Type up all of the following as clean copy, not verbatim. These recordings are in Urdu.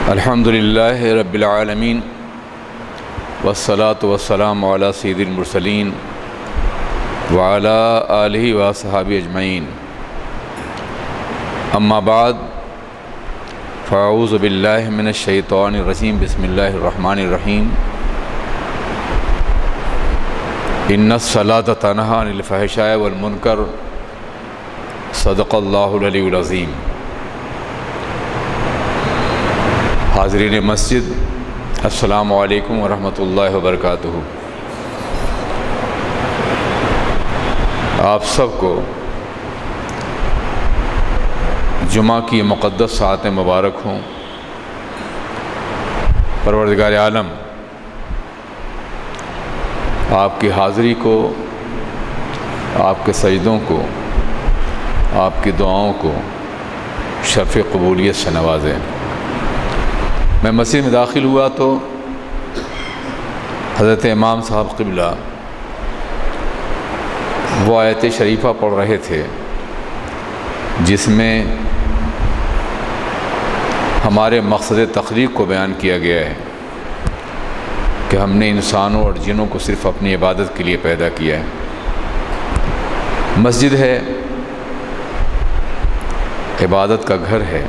الحمد للہ رب العالمین والصلاة والسلام علی سید المرسلین وعلی آلہ وصحبہ اجمعین، اما بعد فاعوذ باللہ من الشیطان الرجیم، بسم اللہ الرحمن الرحیم۔ ان الصلاۃ تنہی عن الفحشاء والمنکر، صدق اللہ العلی العظیم۔ حاضرین مسجد، السلام علیکم ورحمۃ اللہ وبرکاتہ۔ آپ سب کو جمعہ کی مقدس ساعتیں مبارک ہوں۔ پروردگار عالم آپ کی حاضری کو، آپ کے سجدوں کو، آپ کی دعاؤں کو شرف قبولیت سے نوازے۔ میں مسجد میں داخل ہوا تو حضرت امام صاحب قبلہ وہ آیت شریفہ پڑھ رہے تھے جس میں ہمارے مقصد تخلیق کو بیان کیا گیا ہے کہ ہم نے انسانوں اور جنوں کو صرف اپنی عبادت کے لیے پیدا کیا ہے۔ مسجد ہے، عبادت کا گھر ہے،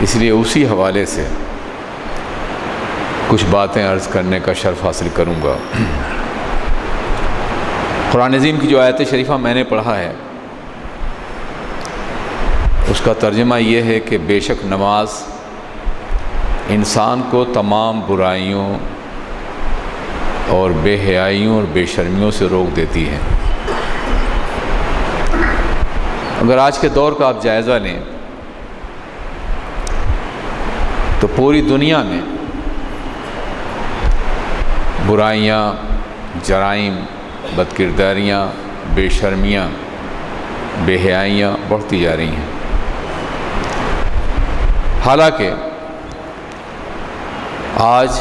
اس لیے اسی حوالے سے کچھ باتیں عرض کرنے کا شرف حاصل کروں گا۔ قرآن عظیم کی جو آیت شریفہ میں نے پڑھا ہے اس کا ترجمہ یہ ہے کہ بے شک نماز انسان کو تمام برائیوں اور بے حیائیوں اور بے شرمیوں سے روک دیتی ہے۔ اگر آج کے دور کا آپ جائزہ لیں تو پوری دنیا میں برائیاں، جرائم، بدکرداریاں، بے شرمیاں، بے حیائیاں بڑھتی جا رہی ہیں۔ حالانکہ آج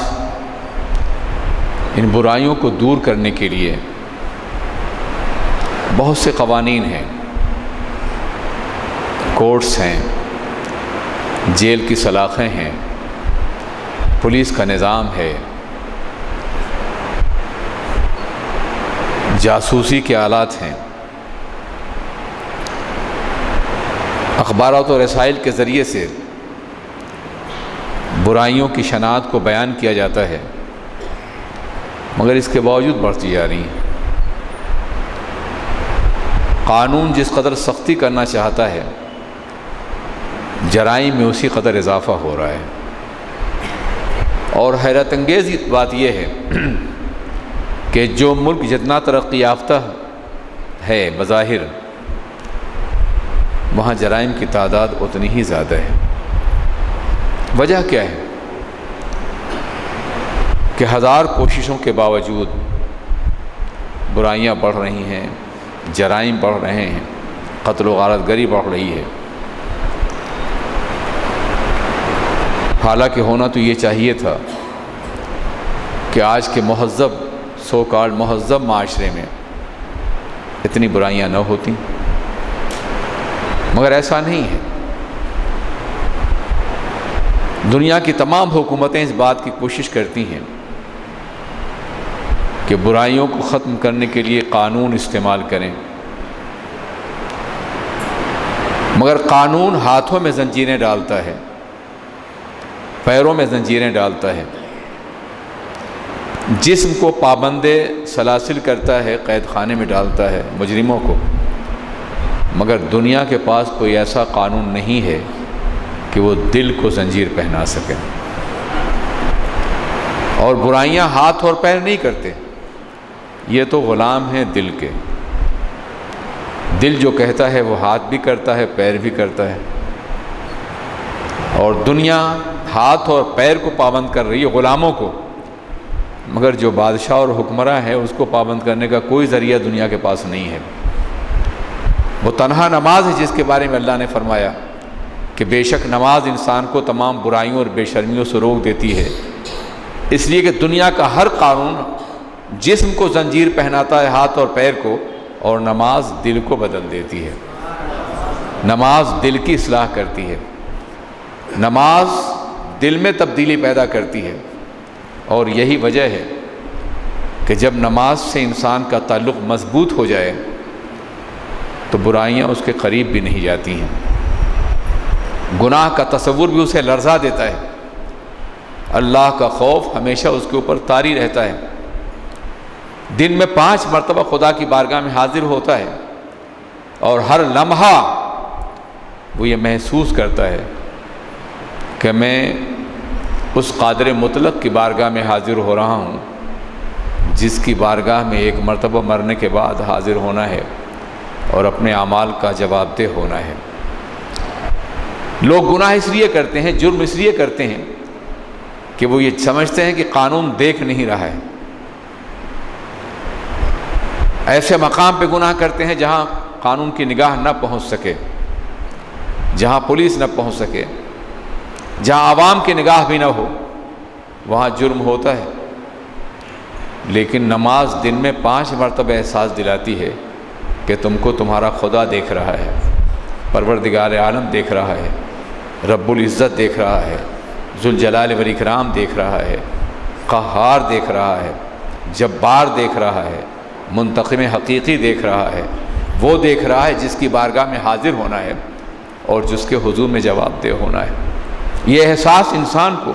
ان برائیوں کو دور کرنے کے لیے بہت سے قوانین ہیں، کورٹس ہیں، جیل کی سلاخیں ہیں، پولیس کا نظام ہے، جاسوسی کے آلات ہیں، اخبارات و رسائل کے ذریعے سے برائیوں کی شناخت کو بیان کیا جاتا ہے، مگر اس کے باوجود بڑھتی جا رہی ہیں۔ قانون جس قدر سختی کرنا چاہتا ہے، جرائم میں اسی قدر اضافہ ہو رہا ہے۔ اور حیرت انگیز بات یہ ہے کہ جو ملک جتنا ترقی یافتہ ہے بظاہر، وہاں جرائم کی تعداد اتنی ہی زیادہ ہے۔ وجہ کیا ہے؟ کہ ہزار کوششوں کے باوجود برائیاں بڑھ رہی ہیں، جرائم بڑھ رہے ہیں، قتل و غارت گری بڑھ رہی ہے۔ حالانکہ ہونا تو یہ چاہیے تھا کہ آج کے مہذب، سو کالڈ مہذب معاشرے میں اتنی برائیاں نہ ہوتی، مگر ایسا نہیں ہے۔ دنیا کی تمام حکومتیں اس بات کی کوشش کرتی ہیں کہ برائیوں کو ختم کرنے کے لیے قانون استعمال کریں، مگر قانون ہاتھوں میں زنجیریں ڈالتا ہے، پیروں میں زنجیریں ڈالتا ہے، جسم کو پابند سلاسل کرتا ہے، قید خانے میں ڈالتا ہے مجرموں کو، مگر دنیا کے پاس کوئی ایسا قانون نہیں ہے کہ وہ دل کو زنجیر پہنا سکے۔ اور برائیاں ہاتھ اور پیر نہیں کرتے، یہ تو غلام ہیں دل کے۔ دل جو کہتا ہے وہ ہاتھ بھی کرتا ہے، پیر بھی کرتا ہے، اور دنیا ہاتھ اور پیر کو پابند کر رہی ہے، غلاموں کو، مگر جو بادشاہ اور حکمراں ہے اس کو پابند کرنے کا کوئی ذریعہ دنیا کے پاس نہیں ہے۔ وہ تنہا نماز ہے جس کے بارے میں اللہ نے فرمایا کہ بے شک نماز انسان کو تمام برائیوں اور بے شرمیوں سے روک دیتی ہے، اس لیے کہ دنیا کا ہر قانون جسم کو زنجیر پہناتا ہے، ہاتھ اور پیر کو، اور نماز دل کو بدل دیتی ہے، نماز دل کی اصلاح کرتی ہے۔ نماز دل میں تبدیلی پیدا کرتی ہے، اور یہی وجہ ہے کہ جب نماز سے انسان کا تعلق مضبوط ہو جائے تو برائیاں اس کے قریب بھی نہیں جاتی ہیں، گناہ کا تصور بھی اسے لرزا دیتا ہے، اللہ کا خوف ہمیشہ اس کے اوپر طاری رہتا ہے، دن میں 5 مرتبہ خدا کی بارگاہ میں حاضر ہوتا ہے، اور ہر لمحہ وہ یہ محسوس کرتا ہے کہ میں اس قادر مطلق کی بارگاہ میں حاضر ہو رہا ہوں جس کی بارگاہ میں ایک مرتبہ مرنے کے بعد حاضر ہونا ہے اور اپنے اعمال کا جواب دہ ہونا ہے۔ لوگ گناہ اس لیے کرتے ہیں، جرم اس لیے کرتے ہیں کہ وہ یہ سمجھتے ہیں کہ قانون دیکھ نہیں رہا ہے، ایسے مقام پہ گناہ کرتے ہیں جہاں قانون کی نگاہ نہ پہنچ سکے، جہاں پولیس نہ پہنچ سکے، جہاں عوام کی نگاہ بھی نہ ہو، وہاں جرم ہوتا ہے۔ لیکن نماز دن میں 5 مرتبہ احساس دلاتی ہے کہ تم کو تمہارا خدا دیکھ رہا ہے، پروردگار عالم دیکھ رہا ہے، رب العزت دیکھ رہا ہے، ذوالجلال والاکرام دیکھ رہا ہے، قہار دیکھ رہا ہے، جبار دیکھ رہا ہے، منتقم حقیقی دیکھ رہا ہے، وہ دیکھ رہا ہے جس کی بارگاہ میں حاضر ہونا ہے اور جس کے حضور میں جواب دہ ہونا ہے۔ یہ احساس انسان کو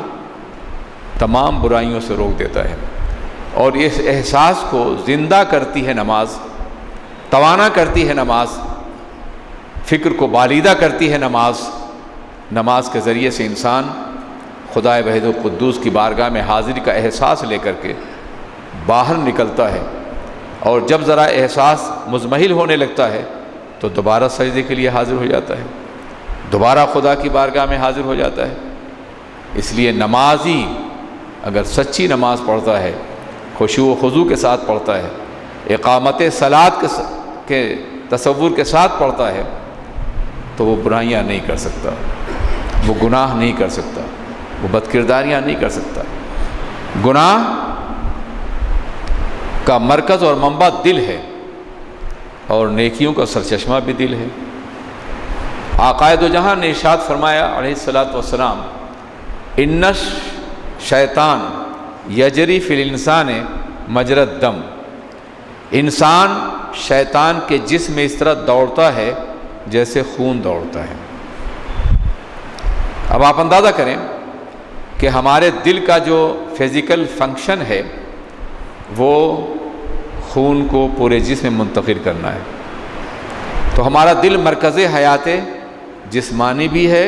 تمام برائیوں سے روک دیتا ہے، اور اس احساس کو زندہ کرتی ہے نماز، توانا کرتی ہے نماز، فکر کو بالیدہ کرتی ہے نماز۔ نماز کے ذریعے سے انسان خدا وحید القدوس کی بارگاہ میں حاضری کا احساس لے کر کے باہر نکلتا ہے، اور جب ذرا احساس مزمحل ہونے لگتا ہے تو دوبارہ سجدے کے لیے حاضر ہو جاتا ہے، دوبارہ خدا کی بارگاہ میں حاضر ہو جاتا ہے۔ اس لیے نمازی اگر سچی نماز پڑھتا ہے، خشوع و خضوع کے ساتھ پڑھتا ہے، اقامت صلاۃ کے تصور کے ساتھ پڑھتا ہے، تو وہ برائیاں نہیں کر سکتا، وہ گناہ نہیں کر سکتا، وہ بدکرداریاں نہیں کر سکتا۔ گناہ کا مرکز اور منبع دل ہے، اور نیکیوں کا سرچشمہ بھی دل ہے۔ آقا دو جہاں نے ارشاد فرمایا علیہ الصلاۃ والسلام، ان الشیطان یجری فی الانسان مجری الدم، انسان شیطان کے جسم میں اس طرح دوڑتا ہے جیسے خون دوڑتا ہے۔ اب آپ اندازہ کریں کہ ہمارے دل کا جو فزیکل فنکشن ہے وہ خون کو پورے جسم میں منتقل کرنا ہے، تو ہمارا دل مرکز حیات جسمانی بھی ہے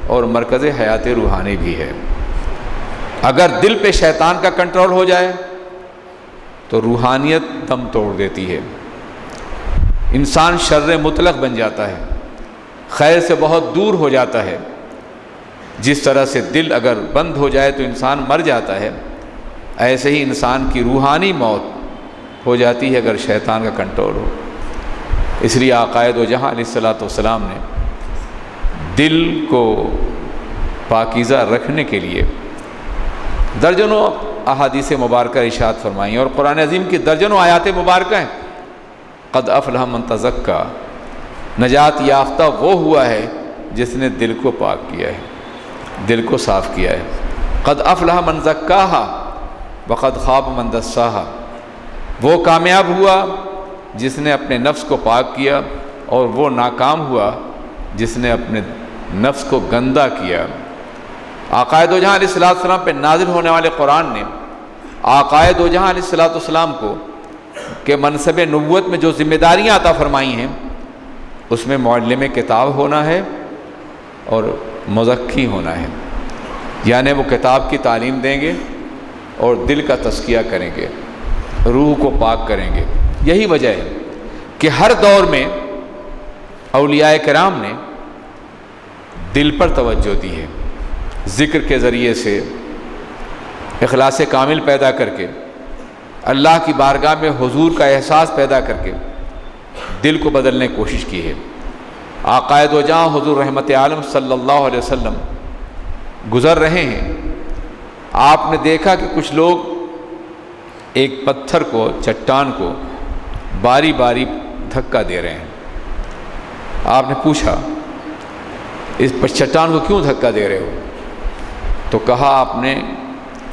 اور مرکز حیات روحانی بھی ہے۔ اگر دل پہ شیطان کا کنٹرول ہو جائے تو روحانیت دم توڑ دیتی ہے، انسان شر مطلق بن جاتا ہے، خیر سے بہت دور ہو جاتا ہے۔ جس طرح سے دل اگر بند ہو جائے تو انسان مر جاتا ہے، ایسے ہی انسان کی روحانی موت ہو جاتی ہے اگر شیطان کا کنٹرول ہو۔ اس لیے آقا دو جہاں علیہ الصلاۃ والسلام نے دل کو پاکیزہ رکھنے کے لیے درجنوں احادیث مبارکہ ارشاد فرمائیں، اور قرآن عظیم کی درجنوں آیات مبارکہ ہیں۔ قد افلح من تزکا، نجات یافتہ وہ ہوا ہے جس نے دل کو پاک کیا ہے، دل کو صاف کیا ہے۔ قد افلح من زکاہا وقد خاب من دساہا، وہ کامیاب ہوا جس نے اپنے نفس کو پاک کیا، اور وہ ناکام ہوا جس نے اپنے نفس کو گندہ کیا۔ آقا دو جہاں علیہ السلام پہ نازل ہونے والے قرآن نے آقا دو جہاں علیہ السلام کو کہ منصب نبوت میں جو ذمہ داریاں عطا فرمائی ہیں اس میں معلم کتاب ہونا ہے اور مزکی ہونا ہے، یعنی وہ کتاب کی تعلیم دیں گے اور دل کا تزکیہ کریں گے، روح کو پاک کریں گے۔ یہی وجہ ہے کہ ہر دور میں اولیاء کرام نے دل پر توجہ دی ہے، ذکر کے ذریعے سے اخلاص کامل پیدا کر کے، اللہ کی بارگاہ میں حضور کا احساس پیدا کر کے دل کو بدلنے کی کوشش کی ہے۔ آقا دو جہاں حضور رحمت عالم صلی اللہ علیہ وسلم گزر رہے ہیں، آپ نے دیکھا کہ کچھ لوگ ایک پتھر کو، چٹان کو باری باری دھکا دے رہے ہیں۔ آپ نے پوچھا اس پر چٹان کو کیوں دھکا دے رہے ہو؟ تو کہا آپ نے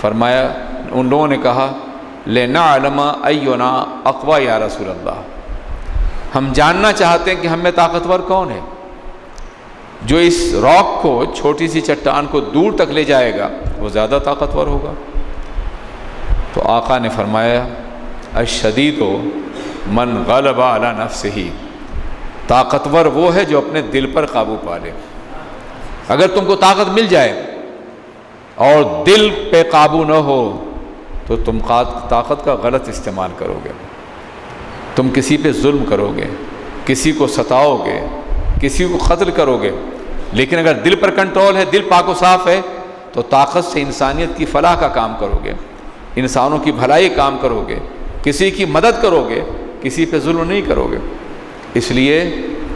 فرمایا، ان لوگوں نے کہا لنعلم اینا اقوی یا رسول اللہ، ہم جاننا چاہتے ہیں کہ ہم میں طاقتور کون ہے، جو اس راک کو، چھوٹی سی چٹان کو دور تک لے جائے گا وہ زیادہ طاقتور ہوگا۔ تو آقا نے فرمایا الشدید من غلب علی نفسہ، طاقتور وہ ہے جو اپنے دل پر قابو پا لے۔ اگر تم کو طاقت مل جائے اور دل پہ قابو نہ ہو تو تم طاقت کا غلط استعمال کرو گے، تم کسی پہ ظلم کرو گے، کسی کو ستاؤ گے، کسی کو قتل کرو گے۔ لیکن اگر دل پر کنٹرول ہے، دل پاک و صاف ہے، تو طاقت سے انسانیت کی فلاح کا کام کرو گے، انسانوں کی بھلائی کام کرو گے، کسی کی مدد کرو گے، کسی پہ ظلم نہیں کرو گے۔ اس لیے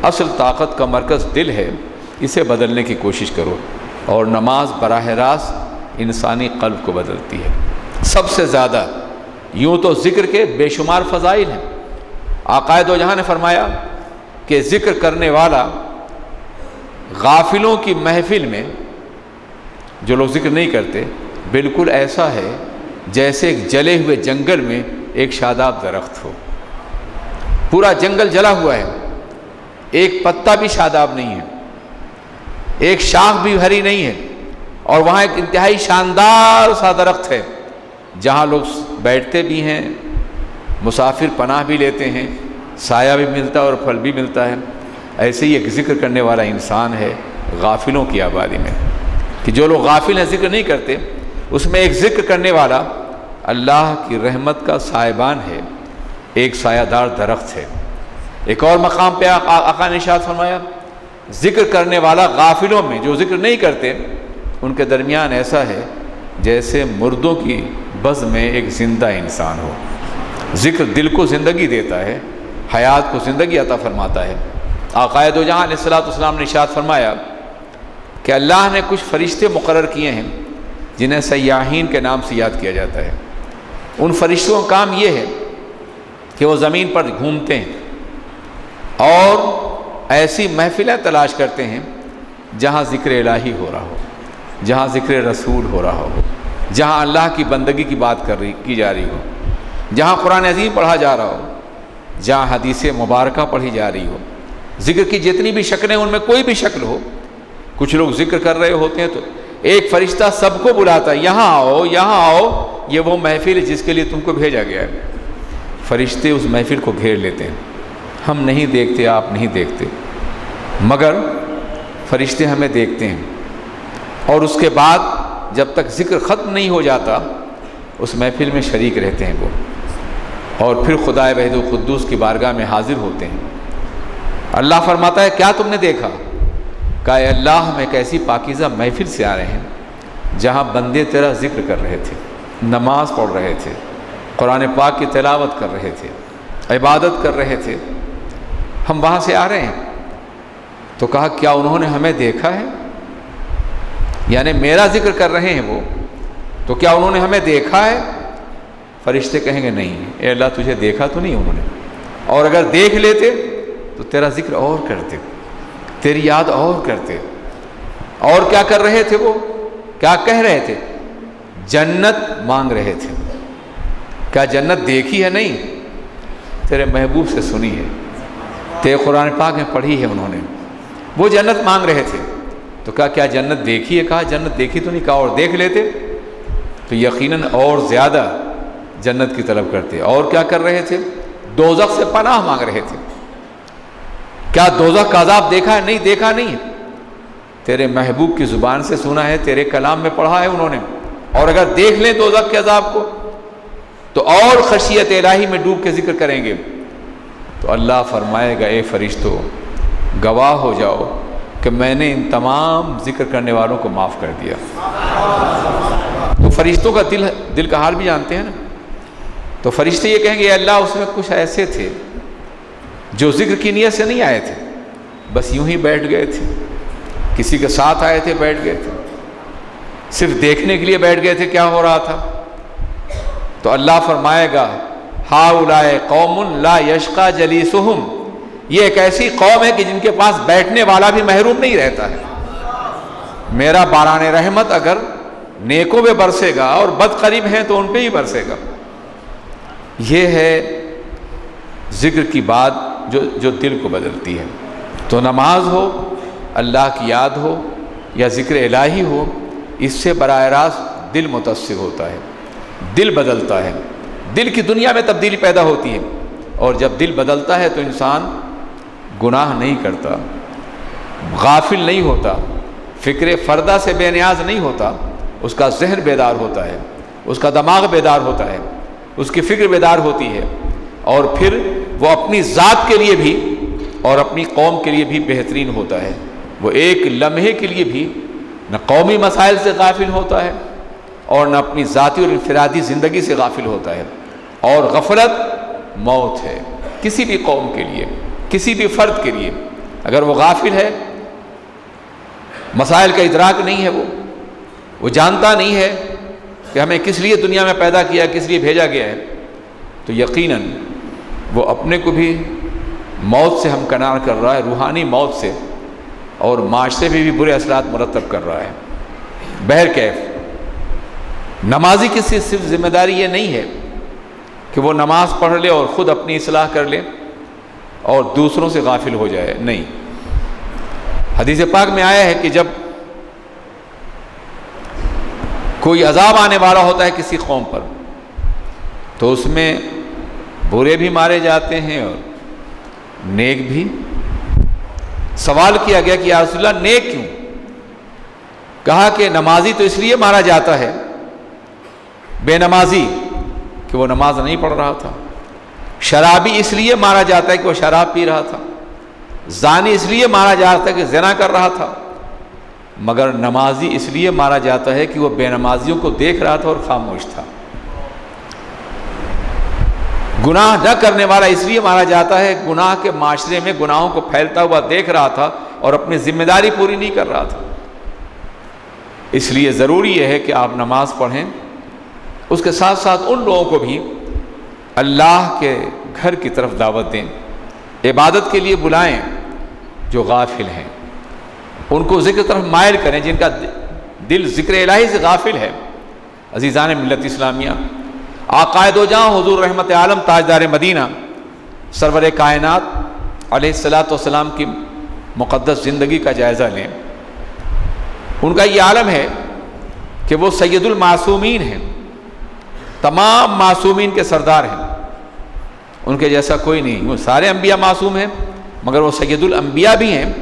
اصل طاقت کا مرکز دل ہے، اسے بدلنے کی کوشش کرو، اور نماز براہ راست انسانی قلب کو بدلتی ہے۔ سب سے زیادہ یوں تو ذکر کے بے شمار فضائل ہیں۔ آقا دو جہاں نے فرمایا کہ ذکر کرنے والا غافلوں کی محفل میں، جو لوگ ذکر نہیں کرتے، بالکل ایسا ہے جیسے ایک جلے ہوئے جنگل میں ایک شاداب درخت ہو۔ پورا جنگل جلا ہوا ہے، ایک پتا بھی شاداب نہیں ہے، ایک شاخ بھی ہری نہیں ہے، اور وہاں ایک انتہائی شاندار سا درخت ہے جہاں لوگ بیٹھتے بھی ہیں، مسافر پناہ بھی لیتے ہیں، سایہ بھی ملتا ہے اور پھل بھی ملتا ہے۔ ایسے ہی ایک ذکر کرنے والا انسان ہے غافلوں کی آبادی میں، کہ جو لوگ غافل ہیں، ذکر نہیں کرتے، اس میں ایک ذکر کرنے والا اللہ کی رحمت کا سائبان ہے، ایک سایہ دار درخت ہے۔ ایک اور مقام پہ آقا نے ارشاد فرمایا ذکر کرنے والا غافلوں میں، جو ذکر نہیں کرتے، ان کے درمیان ایسا ہے جیسے مردوں کی بز میں ایک زندہ انسان ہو۔ ذکر دل کو زندگی دیتا ہے، حیات کو زندگی عطا فرماتا ہے۔ آقا دو جہاں علیہ الصلوۃ والسلام نے ارشاد فرمایا کہ اللہ نے کچھ فرشتے مقرر کیے ہیں جنہیں سیاحین کے نام سے یاد کیا جاتا ہے۔ ان فرشتوں کا کام یہ ہے کہ وہ زمین پر گھومتے ہیں اور ایسی محفلیں تلاش کرتے ہیں جہاں ذکر الہی ہو رہا ہو، جہاں ذکر رسول ہو رہا ہو، جہاں اللہ کی بندگی کی بات کی جا رہی ہو، جہاں قرآن عظیم پڑھا جا رہا ہو، جہاں حدیث مبارکہ پڑھی جا رہی ہو۔ ذکر کی جتنی بھی شکلیں، ان میں کوئی بھی شکل ہو، کچھ لوگ ذکر کر رہے ہوتے ہیں تو ایک فرشتہ سب کو بلاتا ہے، یہاں آؤ، یہاں آؤ، یہ وہ محفل ہے جس کے لیے تم کو بھیجا گیا ہے۔ فرشتے اس محفل کو گھیر لیتے ہیں، ہم نہیں دیکھتے، آپ نہیں دیکھتے، مگر فرشتے ہمیں دیکھتے ہیں، اور اس کے بعد جب تک ذکر ختم نہیں ہو جاتا اس محفل میں شریک رہتے ہیں وہ، اور پھر خدا وحید القدوس کی بارگاہ میں حاضر ہوتے ہیں۔ اللہ فرماتا ہے کیا تم نے دیکھا؟ کہا اے اللہ ہم ایک ایسی پاکیزہ محفل سے آ رہے ہیں جہاں بندے تیرا ذکر کر رہے تھے، نماز پڑھ رہے تھے، قرآن پاک کی تلاوت کر رہے تھے، عبادت کر رہے تھے، ہم وہاں سے آ رہے ہیں۔ تو کہا کیا انہوں نے ہمیں دیکھا ہے؟ یعنی میرا ذکر کر رہے ہیں وہ، تو کیا انہوں نے ہمیں دیکھا ہے؟ فرشتے کہیں گے نہیں اے اللہ تجھے دیکھا تو نہیں انہوں نے، اور اگر دیکھ لیتے تو تیرا ذکر اور کرتے، تیری یاد اور کرتے۔ اور کیا کر رہے تھے وہ؟ کیا کہہ رہے تھے؟ جنت مانگ رہے تھے۔ کیا جنت دیکھی ہے؟ نہیں، تیرے محبوب سے سنی ہے، تیرے قرآن پاک میں پڑھی ہے انہوں نے، وہ جنت مانگ رہے تھے۔ تو کیا جنت دیکھی ہے؟ کہا جنت دیکھی تو نہیں، کہا اور دیکھ لیتے تو یقیناً اور زیادہ جنت کی طلب کرتے۔ اور کیا کر رہے تھے؟ دوزخ سے پناہ مانگ رہے تھے۔ کیا دوزخ کا عذاب دیکھا ہے؟ نہیں، دیکھا نہیں ہے، تیرے محبوب کی زبان سے سنا ہے، تیرے کلام میں پڑھا ہے انہوں نے، اور اگر دیکھ لیں دوزخ کے عذاب کو تو اور خشیت الہی میں ڈوب کے ذکر کریں گے۔ تو اللہ فرمائے گا اے فرشتو گواہ ہو جاؤ کہ میں نے ان تمام ذکر کرنے والوں کو معاف کر دیا۔ تو فرشتوں کا دل کا حال بھی جانتے ہیں نا، تو فرشتے یہ کہیں گے اے اللہ اس میں کچھ ایسے تھے جو ذکر کی نیت سے نہیں آئے تھے، بس یوں ہی بیٹھ گئے تھے، کسی کے ساتھ آئے تھے، بیٹھ گئے تھے، صرف دیکھنے کے لیے بیٹھ گئے تھے کیا ہو رہا تھا۔ تو اللہ فرمائے گا ہؤلاء قوم لا یشقی جلیسہم، یہ ایک ایسی قوم ہے کہ جن کے پاس بیٹھنے والا بھی محروم نہیں رہتا ہے۔ میرا باران رحمت اگر نیکوں پہ برسے گا اور بد قریب ہیں تو ان پہ ہی برسے گا۔ یہ ہے ذکر کی بات جو دل کو بدلتی ہے۔ تو نماز ہو، اللہ کی یاد ہو یا ذکر الہی ہو، اس سے براہ راست دل متاثر ہوتا ہے، دل بدلتا ہے، دل کی دنیا میں تبدیلی پیدا ہوتی ہے۔ اور جب دل بدلتا ہے تو انسان گناہ نہیں کرتا، غافل نہیں ہوتا، فکر فردہ سے بے نیاز نہیں ہوتا، اس کا ذہن بیدار ہوتا ہے، اس کا دماغ بیدار ہوتا ہے، اس کی فکر بیدار ہوتی ہے، اور پھر وہ اپنی ذات کے لیے بھی اور اپنی قوم کے لیے بھی بہترین ہوتا ہے۔ وہ ایک لمحے کے لیے بھی نہ قومی مسائل سے غافل ہوتا ہے اور نہ اپنی ذاتی اور انفرادی زندگی سے غافل ہوتا ہے۔ اور غفلت موت ہے کسی بھی قوم کے لیے، کسی بھی فرد کے لیے۔ اگر وہ غافل ہے، مسائل کا ادراک نہیں ہے، وہ جانتا نہیں ہے کہ ہمیں کس لیے دنیا میں پیدا کیا، کس لیے بھیجا گیا ہے، تو یقیناً وہ اپنے کو بھی موت سے ہمکنار کر رہا ہے، روحانی موت سے، اور معاشرے میں بھی برے اثرات مرتب کر رہا ہے۔ بہرکیف نمازی کی صرف ذمہ داری یہ نہیں ہے کہ وہ نماز پڑھ لے اور خود اپنی اصلاح کر لے اور دوسروں سے غافل ہو جائے، نہیں۔ حدیث پاک میں آیا ہے کہ جب کوئی عذاب آنے والا ہوتا ہے کسی قوم پر تو اس میں برے بھی مارے جاتے ہیں اور نیک بھی۔ سوال کیا گیا کہ یا رسول اللہ نیک کیوں؟ کہا کہ نمازی تو اس لیے مارا جاتا ہے، بے نمازی کہ وہ نماز نہیں پڑھ رہا تھا، شرابی اس لیے مارا جاتا ہے کہ وہ شراب پی رہا تھا، زانی اس لیے مارا جاتا ہے کہ زنا کر رہا تھا، مگر نمازی اس لیے مارا جاتا ہے کہ وہ بے نمازیوں کو دیکھ رہا تھا اور خاموش تھا۔ گناہ نہ کرنے والا اس لیے مارا جاتا ہے گناہ کے معاشرے میں گناہوں کو پھیلتا ہوا دیکھ رہا تھا اور اپنی ذمہ داری پوری نہیں کر رہا تھا۔ اس لیے ضروری یہ ہے کہ آپ نماز پڑھیں، اس کے ساتھ ساتھ ان لوگوں کو بھی اللہ کے گھر کی طرف دعوت دیں، عبادت کے لیے بلائیں جو غافل ہیں، ان کو ذکر طرف مائل کریں جن کا دل ذکر الہی سے غافل ہے۔ عزیزان ملت اسلامیہ، آقائے دو جہاں حضور رحمت عالم تاجدار مدینہ سرور کائنات علیہ الصلاۃ والسلام کی مقدس زندگی کا جائزہ لیں۔ ان کا یہ عالم ہے کہ وہ سید المعصومین ہیں، تمام معصومین کے سردار ہیں، ان کے جیسا کوئی نہیں۔ وہ سارے انبیاء معصوم ہیں مگر وہ سید الانبیاء بھی ہیں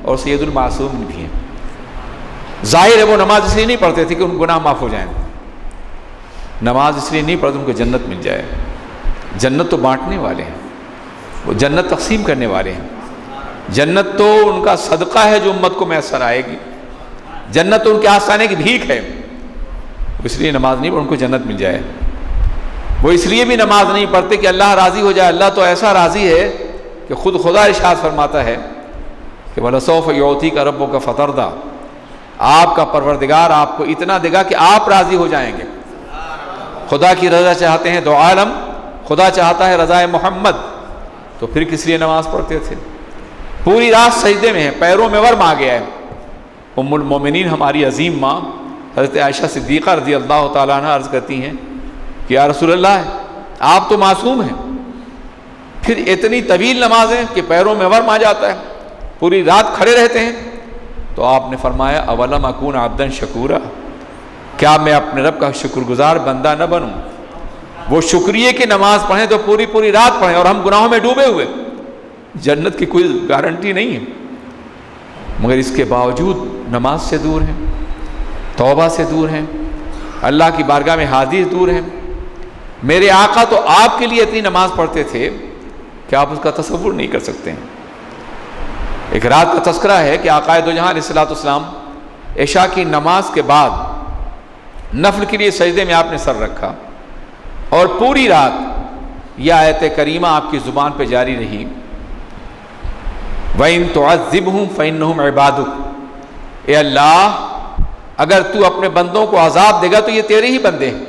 اور سید المعصوم بھی ہیں۔ ظاہر ہے وہ نماز اس لیے نہیں پڑھتے تھے کہ ان گناہ معاف ہو جائیں، نماز اس لیے نہیں پڑھتے ان کو جنت مل جائے۔ جنت تو بانٹنے والے ہیں، وہ جنت تقسیم کرنے والے ہیں، جنت تو ان کا صدقہ ہے جو امت کو میسر آئے گی، جنت تو ان کے آستانے کی بھیک ہے۔ اس لیے نماز نہیں پڑھ ان کو جنت مل جائے۔ وہ اس لیے بھی نماز نہیں پڑھتے کہ اللہ راضی ہو جائے۔ اللہ تو ایسا راضی ہے کہ خود خدا ارشاد فرماتا ہے کہ وَلَسَوْفَ يُعْطِيكَ رَبُّكَ فَتَرْضَىٰ، آپ کا پروردگار آپ کو اتنا دے گا کہ آپ راضی ہو جائیں گے۔ خدا کی رضا چاہتے ہیں دو عالم، خدا چاہتا ہے رضا محمد، تو پھر کس لیے نماز پڑھتے تھے؟ پوری رات سجدے میں ہیں، پیروں میں ورم آ گیا ہے۔ ام المومنین ہماری عظیم ماں حضرت عائشہ صدیقہ رضی اللہ تعالیٰ عنہ عرض کرتی ہیں کہ یا رسول اللہ آپ تو معصوم ہیں، پھر اتنی طویل نمازیں کہ پیروں میں ورم آ جاتا ہے، پوری رات کھڑے رہتے ہیں۔ تو آپ نے فرمایا اولم اکون عبدا شکورا، کیا میں اپنے رب کا شکر گزار بندہ نہ بنوں؟ وہ شکریہ کی نماز پڑھیں تو پوری رات پڑھیں، اور ہم گناہوں میں ڈوبے ہوئے، جنت کی کوئی گارنٹی نہیں ہے، مگر اس کے باوجود نماز سے دور ہیں، توبہ سے دور ہیں، اللہ کی بارگاہ میں حاضر دور ہیں۔ میرے آقا تو آپ کے لیے اتنی نماز پڑھتے تھے کہ آپ اس کا تصور نہیں کر سکتے ہیں۔ ایک رات کا تذکرہ ہے کہ آقائے دو جہاں علیہ الصلوۃ والسلام عشاء کی نماز کے بعد نفل کے لیے سجدے میں آپ نے سر رکھا، اور پوری رات یہ آیت کریمہ آپ کی زبان پہ جاری رہی، وَإِن تُعَذِّبْهُمْ فَإِنَّهُمْ عِبَادُكَ، اے اللہ اگر تو اپنے بندوں کو عذاب دے گا تو یہ تیرے ہی بندے ہیں۔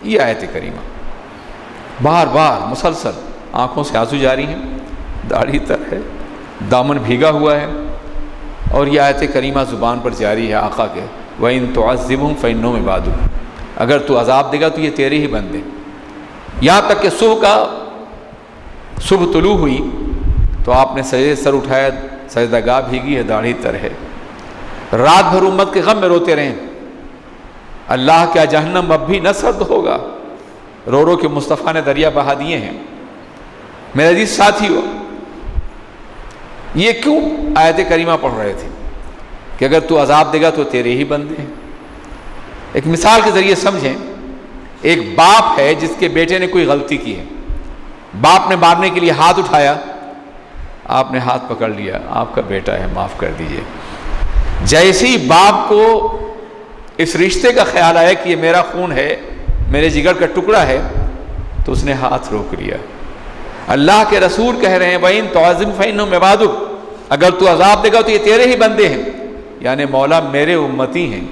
یہ آیت کریمہ بار بار مسلسل آنکھوں سے آنسو جاری ہیں، داڑھی تر ہے، دامن بھیگا ہوا ہے، اور یہ آیت کریمہ زبان پر جاری ہے آقا کے، وَإِن تُعَذِّبْهُمْ فَإِنَّهُمْ عِبَادُكَ، اگر تو عذاب دے گا تو یہ تیرے ہی بندے۔ یہاں تک کہ صبح طلوع ہوئی تو آپ نے سجدے سر اٹھایا، سجدہ گاہ بھیگی ہے، داڑھی تر ہے، رات بھر امت کے غم میں روتے رہیں، اللہ کیا جہنم اب بھی نہ سرد ہوگا، رو رو کے مصطفیٰ نے دریا بہا دیے ہیں۔ میرے عزیز ساتھیو، یہ کیوں آیت کریمہ پڑھ رہے تھے کہ اگر تو عذاب دے گا تو تیرے ہی بندے ہیں؟ ایک مثال کے ذریعے سمجھیں، ایک باپ ہے جس کے بیٹے نے کوئی غلطی کی ہے، باپ نے مارنے کے لیے ہاتھ اٹھایا، آپ نے ہاتھ پکڑ لیا، آپ کا بیٹا ہے معاف کر دیجئے۔ جیسے ہی باپ کو اس رشتے کا خیال آیا کہ یہ میرا خون ہے، میرے جگر کا ٹکڑا ہے، تو اس نے ہاتھ روک لیا۔ اللہ کے رسول کہہ رہے ہیں وَإِن تُعَذِّبْهُمْ فَإِنَّهُمْ عِبَادُكَ، اگر تو عذاب دے گا تو یہ تیرے ہی بندے ہیں، یعنی مولا میرے امتی ہیں،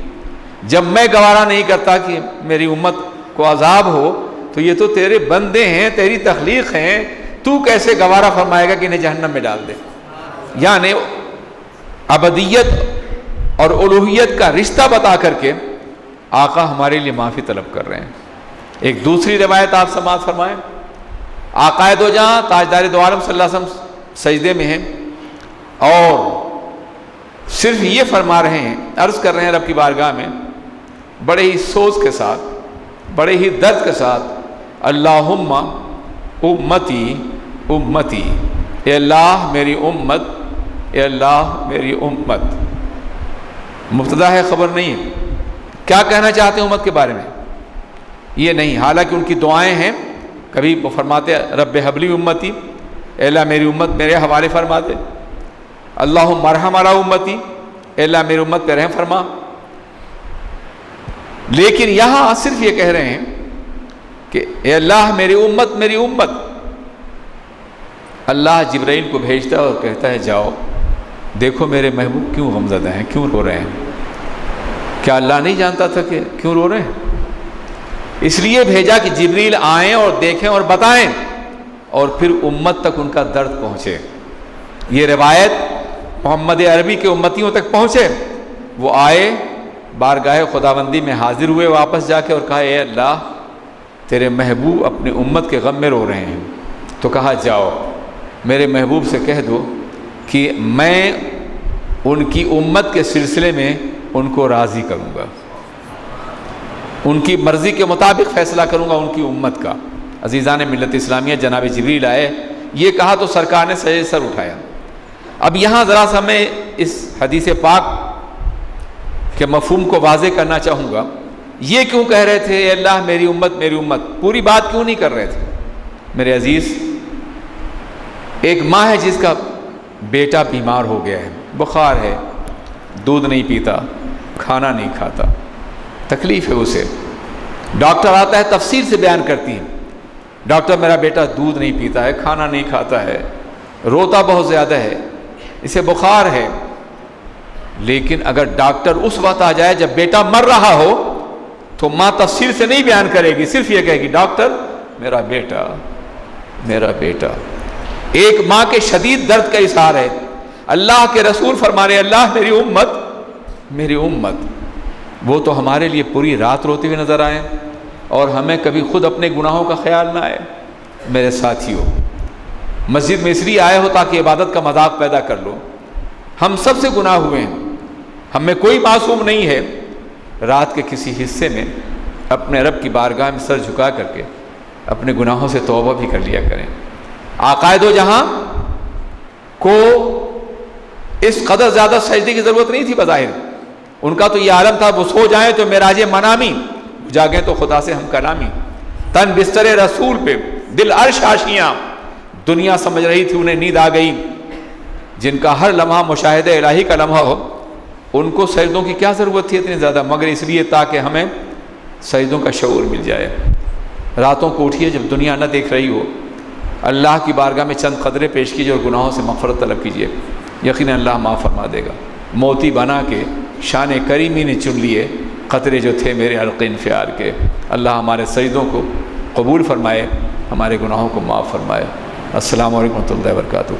جب میں گوارا نہیں کرتا کہ میری امت کو عذاب ہو تو یہ تو تیرے بندے ہیں، تیری تخلیق ہیں، تو کیسے گوارا فرمائے گا کہ انہیں جہنم میں ڈال دے؟ یعنی ابدیت اور الوہیت کا رشتہ بتا کر کے آقا ہمارے لیے معافی طلب کر رہے ہیں۔ ایک دوسری روایت آپ سماعت فرمائیں، آقائے دو جہاں تاجدار دو عالم صلی اللہ علیہ وسلم سجدے میں ہیں اور صرف یہ فرما رہے ہیں، عرض کر رہے ہیں رب کی بارگاہ میں بڑے ہی سوز کے ساتھ، بڑے ہی درد کے ساتھ، اللہم امتی امتی، اے اللہ میری امت، اے اللہ میری امت۔ مبتدا ہے، خبر نہیں ہے، کیا کہنا چاہتے ہیں امت کے بارے میں یہ نہیں، حالانکہ ان کی دعائیں ہیں، کبھی وہ فرماتے رب حبلی امتی، اے اللہ میری امت میرے حوالے فرما دے، اللہم ارحم علی امتی، اے اللہ میری امت پہ رحم فرما۔ لیکن یہاں صرف یہ کہہ رہے ہیں کہ اے اللہ میری امت میری امت۔ اللہ جبرائیل کو بھیجتا ہے اور کہتا ہے جاؤ دیکھو میرے محبوب کیوں غمزدہ ہیں، کیوں رو رہے ہیں؟ کیا اللہ نہیں جانتا تھا کہ کیوں رو رہے ہیں؟ اس لیے بھیجا کہ جبریل آئیں اور دیکھیں اور بتائیں اور پھر امت تک ان کا درد پہنچے، یہ روایت محمد عربی کے امتیوں تک پہنچے۔ وہ آئے بارگاہ خداوندی میں حاضر ہوئے واپس جا کے اور کہا اے اللہ تیرے محبوب اپنی امت کے غم میں رو رہے ہیں، تو کہا جاؤ میرے محبوب سے کہہ دو کہ میں ان کی امت کے سلسلے میں ان کو راضی کروں گا، ان کی مرضی کے مطابق فیصلہ کروں گا ان کی امت کا۔ عزیزان ملت اسلامیہ، جناب جبریل آئے، یہ کہا تو سرکار نے سجدے سر اٹھایا۔ اب یہاں ذرا سا میں اس حدیث پاک کے مفہوم کو واضح کرنا چاہوں گا، یہ کیوں کہہ رہے تھے اے اللہ میری امت میری امت، پوری بات کیوں نہیں کر رہے تھے؟ میرے عزیز، ایک ماں ہے جس کا بیٹا بیمار ہو گیا ہے، بخار ہے، دودھ نہیں پیتا، کھانا نہیں کھاتا، تکلیف ہے اسے، ڈاکٹر آتا ہے تفصیل سے بیان کرتی ہے، ڈاکٹر میرا بیٹا دودھ نہیں پیتا ہے، کھانا نہیں کھاتا ہے، روتا بہت زیادہ ہے، اسے بخار ہے۔ لیکن اگر ڈاکٹر اس وقت آ جائے جب بیٹا مر رہا ہو تو ماں تفصیل سے نہیں بیان کرے گی، صرف یہ کہے گی ڈاکٹر میرا بیٹا میرا بیٹا۔ ایک ماں کے شدید درد کا اظہار ہے۔ اللہ کے رسول فرما رہے اللہ میری امت میری امت، وہ تو ہمارے لیے پوری رات روتے ہوئے نظر آئے اور ہمیں کبھی خود اپنے گناہوں کا خیال نہ آئے۔ میرے ساتھیوں، مسجد میں اس لیے آئے ہو تاکہ عبادت کا مذاق پیدا کر لو۔ ہم سب سے گناہ ہوئے ہیں، ہم میں کوئی معصوم نہیں ہے۔ رات کے کسی حصے میں اپنے رب کی بارگاہ میں سر جھکا کر کے اپنے گناہوں سے توبہ بھی کر لیا کریں۔ آقائے دو جہاں کو اس قدر زیادہ سجدے کی ضرورت نہیں تھی بظاہر، ان کا تو یہ عالم تھا وہ سو جائیں تو معراج منامی، جاگیں تو خدا سے ہم کلامی۔ تن بستر رسول پہ دل عرش آشیاں، دنیا سمجھ رہی تھی انہیں نیند آ گئی۔ جن کا ہر لمحہ مشاہدہ الہی کا لمحہ ہو، ان کو سجدوں کی کیا ضرورت تھی اتنی زیادہ، مگر اس لیے تاکہ ہمیں سجدوں کا شعور مل جائے۔ راتوں کو اٹھیے جب دنیا نہ دیکھ رہی ہو، اللہ کی بارگاہ میں چند قدرے پیش کیجیے اور گناہوں سے مغفرت طلب کیجیے، یقیناً اللہ معاف فرما دے گا۔ موتی بنا کے شان کریمی نے چن لیے قطرے جو تھے میرے حلق انفعال کے۔ اللہ ہمارے سجدوں کو قبول فرمائے، ہمارے گناہوں کو معاف فرمائے۔ السلام علیکم ورحمۃ اللہ وبرکاتہ۔